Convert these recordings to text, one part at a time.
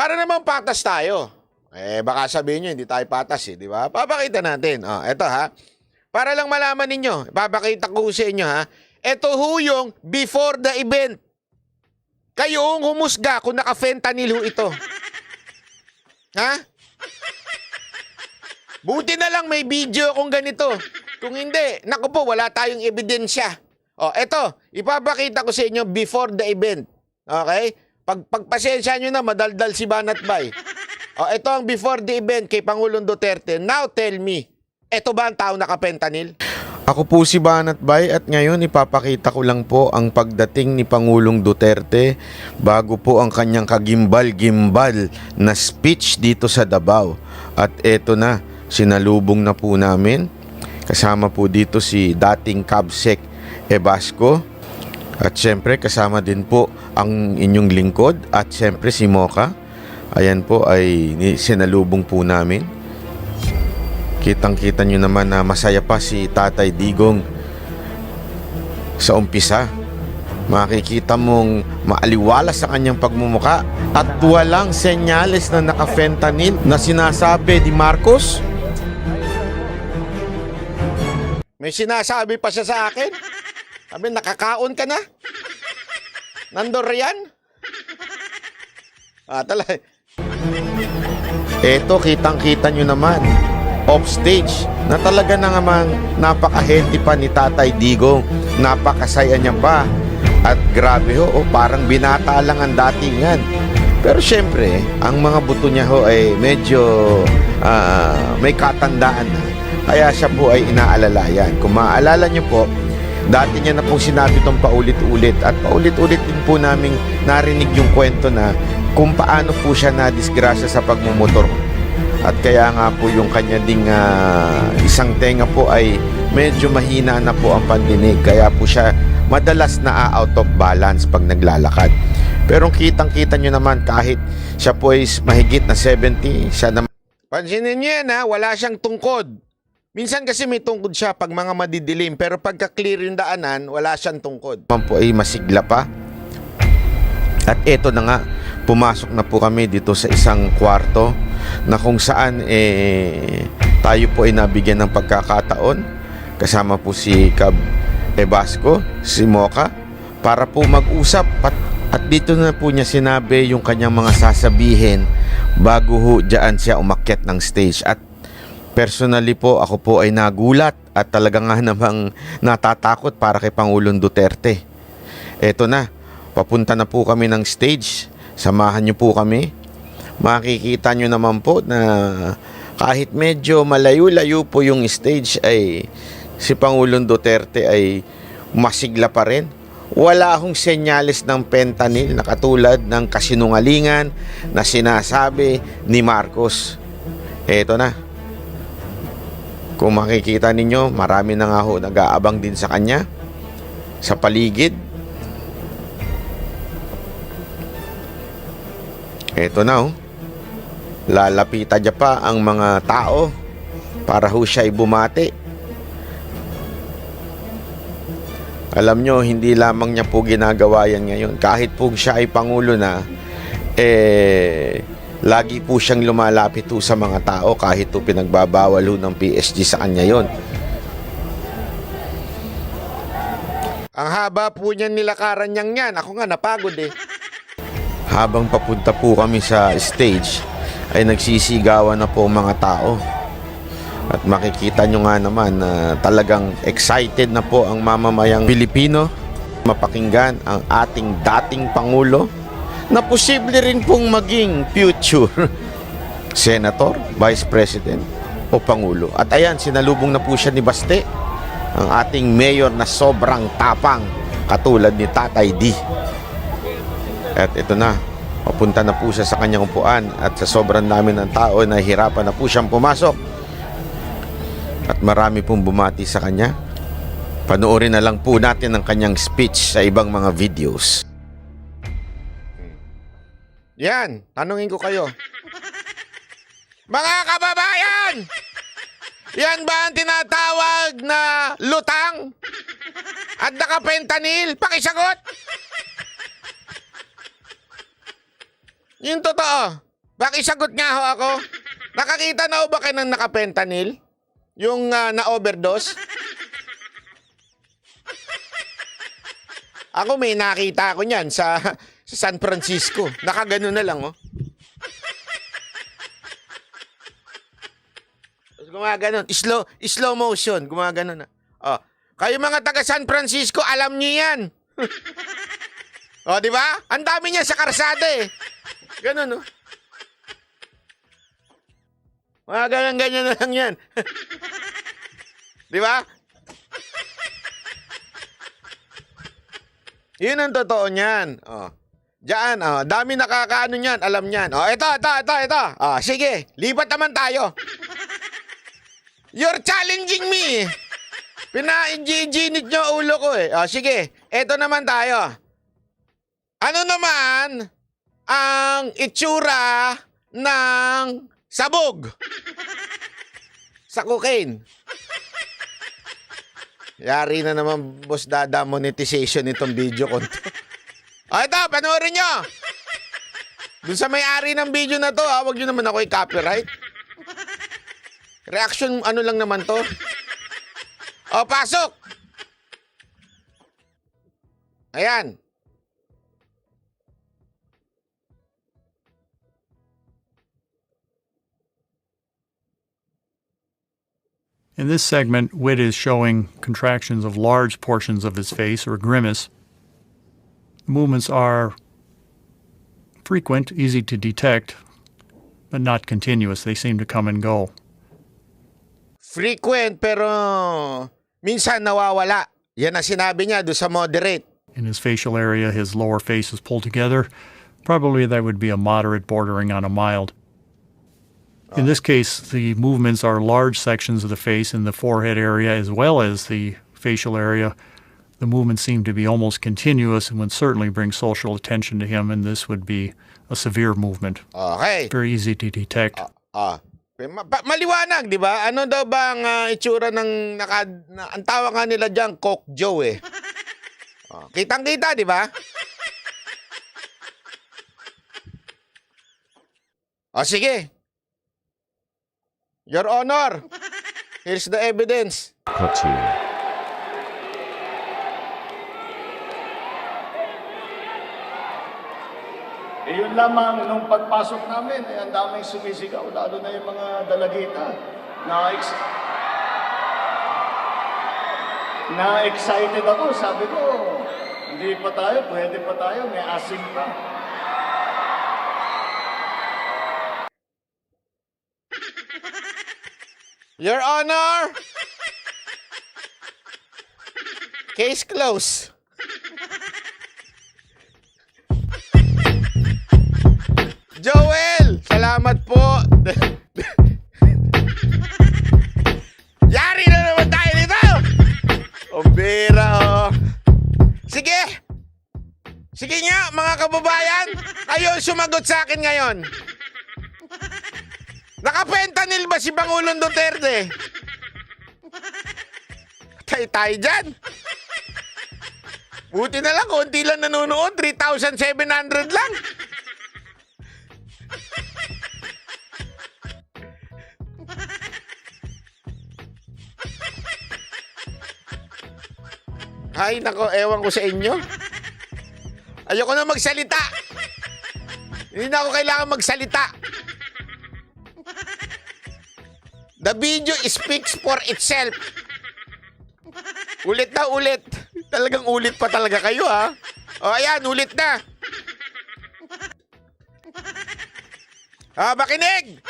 Para naman patas tayo. Baka sabihin nyo, hindi tayo patas di ba? Papakita natin. Eto ha. Para lang malaman ninyo, papakita ko sa inyo ha. Ito ho yung before the event. Kayo ang humusga kung naka-fentanyl ho ito. Ha? Buti na lang may video kung ganito. Kung hindi, naku po, wala tayong ebidensya. Eto, ipapakita ko sa inyo before the event. Okay? Pagpasensya nyo na, madaldal si Banat Bay. Ito ang before the event kay Pangulong Duterte. Now tell me, ito ba ang tao naka-fentanyl? Ako po si Banat Bay at ngayon ipapakita ko lang po ang pagdating ni Pangulong Duterte bago po ang kanyang kagimbal-gimbal na speech dito sa Davao. At eto na, sinalubong na po namin. Kasama po dito si dating Kabsec Ebasco. At syempre kasama din po ang inyong lingkod at syempre si Mocha. Ayan po ay sinalubong po namin. Kitang-kita nyo naman na masaya pa si Tatay Digong sa umpisa. Makikita mong maaliwala sa kanyang pagmumuka at walang senyales na naka-fentanyl na sinasabi ni Marcos. May sinasabi pa siya sa akin. Sabi, nakakaon ka na? Nandor yan? Talaga. Eto, kitang-kita nyo naman off stage na talaga na naman napaka-healthy pa ni Tatay Digong. Napakasaya niya pa. At grabe parang binata lang ang datingan. Pero syempre, ang mga buto niya ay medyo may katandaan na. Kaya siya po ay inaalalayan. Kung maaalala niyo po, dati niya na pong sinabi itong paulit-ulit at paulit-ulit din po namin narinig yung kwento na kung paano po siya nadisgrasya sa pagmumotor. At kaya nga po yung kanya ding isang tenga po ay medyo mahina na po ang pandinig. Kaya po siya madalas na out of balance pag naglalakad. Pero kitang-kita nyo naman kahit siya po ay mahigit na 70, siya naman. Pansinin niyo yan wala siyang tungkod. Minsan kasi may tungkod siya pag mga madidilim, pero pagka clear yung daanan, wala siyang tungkod. Man po ay masigla pa. At eto na nga, pumasok na po kami dito sa isang kwarto na kung saan tayo po ay nabigyan ng pagkakataon. Kasama po si Cab Ebasco, si Mocha, para po mag-usap. At dito na po niya sinabi yung kanyang mga sasabihin bago ho dyan siya umakyat ng stage. At personally po, ako po ay nagulat at talaga nga namang natatakot para kay Pangulong Duterte. Eto na, papunta na po kami ng stage. Samahan niyo po kami. Makikita niyo naman po na kahit medyo malayo-layo po yung stage ay si Pangulong Duterte ay masigla pa rin. Wala akong senyales ng fentanyl na katulad ng kasinungalingan na sinasabi ni Marcos. Eto na. Kung makikita ninyo, marami na nga ho nag-aabang din sa kanya sa paligid. Eto na lalapitan niya pa ang mga tao para ho siya ay bumati. Alam nyo, hindi lamang niya po ginagawa yan ngayon. Kahit po siya ay Pangulo na, lagi po siyang lumalapit sa mga tao kahit pinagbabawal ng PSG sa kanya yon. Ang haba po niyan nilakaran niyang yan. Ako nga napagod Habang papunta po kami sa stage, ay nagsisigawan na po mga tao. At makikita nyo nga naman na talagang excited na po ang mamamayang Pilipino mapakinggan ang ating dating Pangulo na posible rin pong maging future Senator, Vice President o Pangulo. At ayan, sinalubong na po siya ni Baste, ang ating mayor na sobrang tapang katulad ni Tatay D. At ito na, papunta na po siya sa kanyang upuan at sa sobrang dami ng tao, nahihirapan na po siyang pumasok. At marami pong bumati sa kanya. Panoorin na lang po natin ang kanyang speech sa ibang mga videos. Yan, tanungin ko kayo. Mga kababayan! Yan ba ang tinatawag na lutang? At naka-fentanyl? Pakisagot! Yung totoo. Pakisagot nga ho ako. Nakakita na ho ba kayo ng naka-fentanyl? Yung na-overdose? Ako may nakita ako niyan sa San Francisco. Nakagano na lang, oh. Tapos gumagano. Slow motion. Gumagano na. Oh. Kayo mga taga San Francisco, alam niyo yan. O, di ba? Ang dami niya sa karsada eh. Ganun, no? Mga ganyan na lang yan. Di ba? Yun ang totoo niyan. O. Diyan, dami nakakaano niyan, alam niyan. O, ito. O, sige, lipat naman tayo. You're challenging me. Pina-injinit niyo ulo ko eh. O, sige, eto naman tayo. Ano naman ang itsura ng sabog sa cocaine? Yari na naman, boss Dada, monetization itong video ko. O ito, panoorin nyo. Dun sa may-ari ng video na to, huwag nyo naman ako i-copyright. Reaction, ano lang naman to. O, pasok. Ayan. In this segment, Wit is showing contractions of large portions of his face, or grimace. Movements are frequent, easy to detect, but not continuous. They seem to come and go. Frequent, pero minsan nawawala. Yan ang sinabi niya doon sa moderate. In his facial area, his lower face is pulled together. Probably that would be a moderate bordering on a mild. In this case, the movements are large sections of the face in the forehead area as well as the facial area. The movements seem to be almost continuous and would certainly bring social attention to him, and this would be a severe movement. Okay. Very easy to detect. Maliwanag, di ba? Ano daw ba ang itsura ng ang tawag nga nila diyan, Coke Joe eh. Kitang-kita, di ba? Sige. Your Honor, here's the evidence. Yun lamang, nung pagpasok namin, ang daming sumisigaw, lalo na yung mga dalagita. Na-excited ako, sabi ko, hindi pa tayo, pwede pa tayo, may asing pa. Your Honor, case closed. Joel, salamat po. Yari na naman tayo dito. Ombera, oh. Sige. Sige nga, mga kababayan. Kayo sumagot sa akin ngayon. Naka-fentanyl ba si Pangulong Duterte? Tayo dyan. Buti na lang, konti lang nanonood. 3,700 lang. Ay, nako, ewan ko sa inyo. Ayoko na magsalita. Hindi na ako kailangan magsalita. The video speaks for itself. Ulit na ulit. Talagang ulit pa talaga kayo, ha? O, ayan, ulit na. Makinig!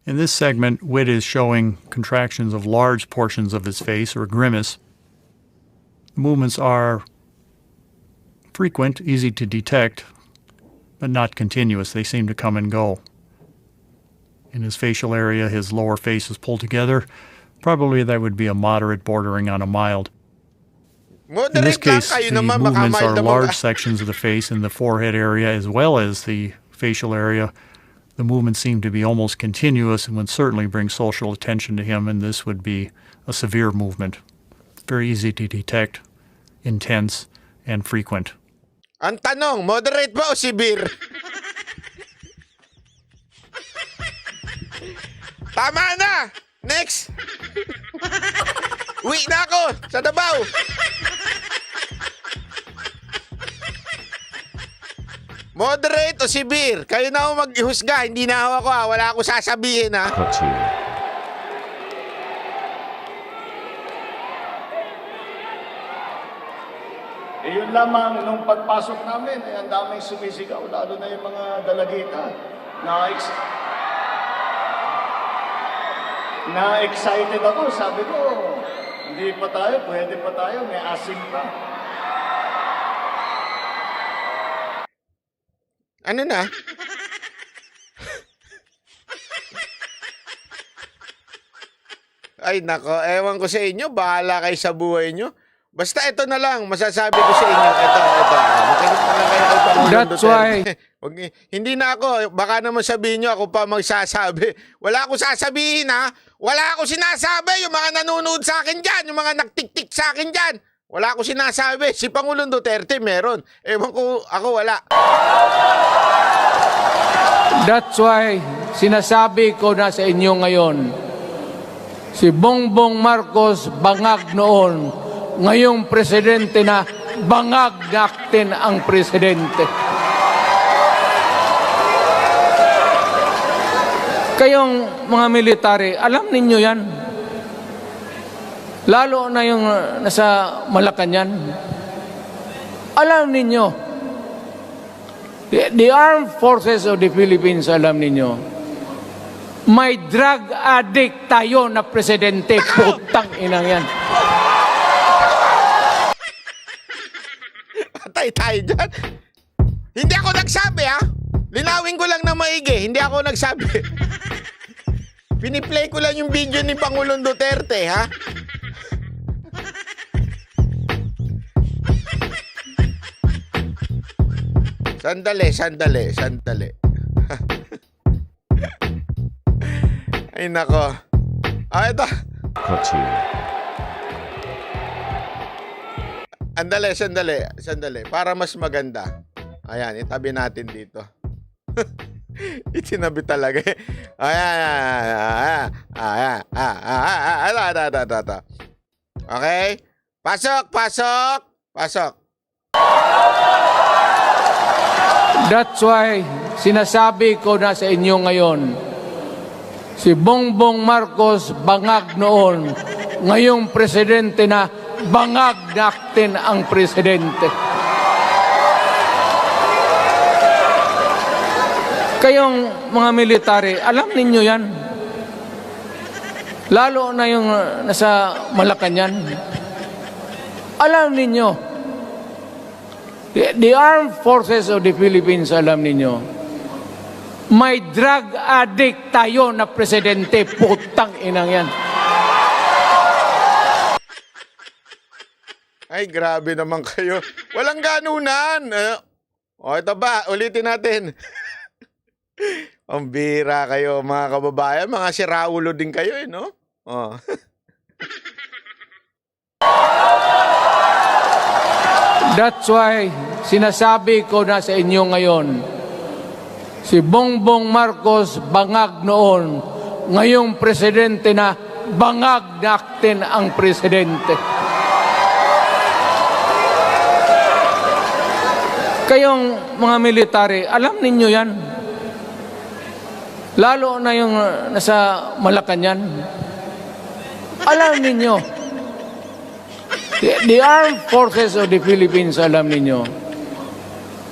In this segment, Wit is showing contractions of large portions of his face, or grimace. Movements are frequent, easy to detect, but not continuous. They seem to come and go. In his facial area, his lower face is pulled together. Probably that would be a moderate bordering on a mild. In this case, the movements are large sections of the face in the forehead area as well as the facial area. The movements seem to be almost continuous and would certainly bring social attention to him, and this would be a severe movement. Very easy to detect, intense, and frequent. Ang tanong, moderate ba o severe? Tama na! Next! Uwi na ako sa Davao. Moderate o severe? Kayo na ako maghusga. Hindi na ako Wala ako sasabihin Yun lamang nung pagpasok namin, ang daming sumisigaw, lalo na yung mga dalagita. Na-excited ako, sabi ko, hindi pa tayo, pwede pa tayo, may asim pa. Ano na? Ay nako, ewan ko sa inyo, bahala kayo sa buhay nyo. Basta ito na lang, masasabi ko sa inyo. Ito. Makinig na lang kayo kay Pangulong That's Duterte. Hindi na ako, baka naman sabihin nyo, ako pa magsasabi. Wala akong sasabihin Wala akong sinasabi. Yung mga nanonood sa akin dyan, yung mga nagtiktik sa akin dyan. Wala akong sinasabi. Si Pangulong Duterte meron. Ewan ko, ako wala. That's why sinasabi ko na sa inyo ngayon, si Bongbong Marcos bangag noon, ngayong presidente na bangag natin ang presidente. Kayong mga military, alam ninyo yan. Lalo na yung nasa Malacanang. Alam ninyo, the armed forces of the Philippines, alam ninyo, may drug addict tayo na presidente. Putang inang yan. Patay tayo dyan. Hindi ako nagsabi Linawin ko lang na maigi. Hindi ako nagsabi. Piniplay ko lang yung video ni Pangulong Duterte Sandali. Ay nako. Ito. Sandali. Para mas maganda. Ayan, itabi natin dito. Itinabi talaga. Ayan. Okay? Pasok. That's why sinasabi ko na sa inyo ngayon, si Bongbong Marcos bangag noon, ngayong presidente na bangag natin ang presidente. Kayong mga military, alam ninyo yan. Lalo na yung nasa Malacanang. Alam ninyo, the armed forces of the Philippines, alam ninyo, may drug addict tayo na presidente. Putang inang yan. Ay, grabe naman kayo. Walang ganunan. Ito ba? Ulitin natin. Ang bira kayo, mga kababayan. Mga siraulo din kayo, no? That's why sinasabi ko na sa inyo ngayon, si Bongbong Marcos bangag noon, ngayong presidente na bangag natin ang presidente. Kayong mga military, alam ninyo yan. Lalo na yung nasa Malacanang. Alam ninyo, the armed forces of the Philippines, alam ninyo,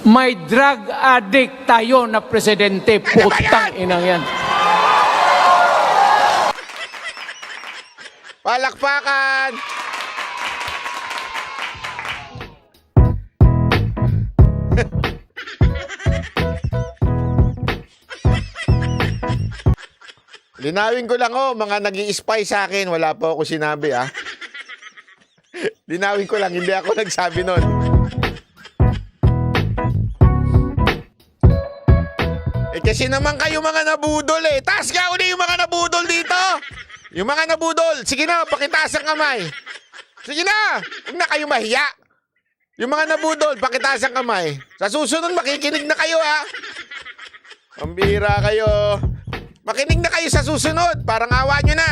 may drug addict tayo na presidente. Putang inang yan. Palakpakan! Linawin ko lang mga nag-i-spy sa akin. Wala po ako sinabi Linawin ko lang, hindi ako nagsabi nun. Kasi naman kayo mga nabudol Taas nga uli yung mga nabudol dito. Yung mga nabudol. Sige na, pakitaas ang kamay. Sige na, huwag na kayo mahiya. Yung mga nabudol, pakitaas ang kamay. Sa susunod, makikinig na kayo, ha? Ang bihira kayo. Makinig na kayo sa susunod. Parang awa nyo na.